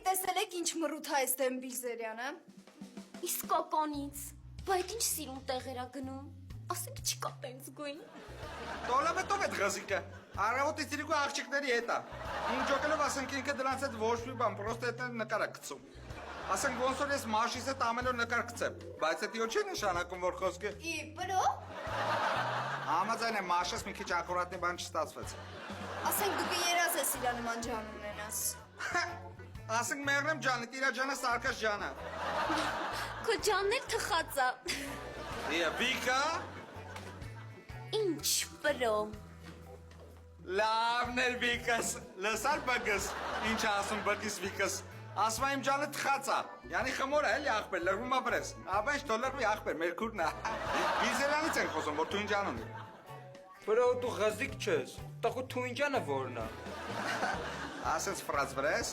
տեսել եք ինչ մռութ է այստեղ Բիլզերյանը։ Իսկականից, բայց ինչ սիրուն տեղեր ա գնում, ասենք չկա տենց գույն։ Տոլամետով էդ գազիկը, առավոտից իրիկու աղջիկների հետ է։ Ինչ ջոկելով ասենք ինքը դրանց հետ ոչ մի բան, պրոստը հետներ նկար է գցում։ Ասենք ոնց որ ես մաշիս հետ ամեն օր նկար գցեմ, բայց դա իո չի նշանակում, որ խոսքը։ Ի բրո։ Համաձայն եմ, մաշես մի քիչ ակուրատնի բան չստացվեց։ Ասենք դու երազ ես իրա նման ջան ունենաս։ Ասենք Մեղրեմ ջանը, Տիրա ջանը, Սարգիս ջանը։ Քո ջանն էլ թխած ա։ Վիկա։ Ինչ բրո։ Լավն էր Վիկաս, լսար բգս, ինչ ասում բգիս Վիկաս, ասում իմ ջանը թխած ա, յանի խմոր է էլի աղբեր, լրվում ա բրես, ապա ինչ դոլարվի աղբեր, մեր քուրն ա, Բիլզերյանից են խոսում, որ թույն ջան ունի։ Բրո դու գազիկ չես, տախու թույն ջանը որն ա։ Ասենց ֆրազ բրես։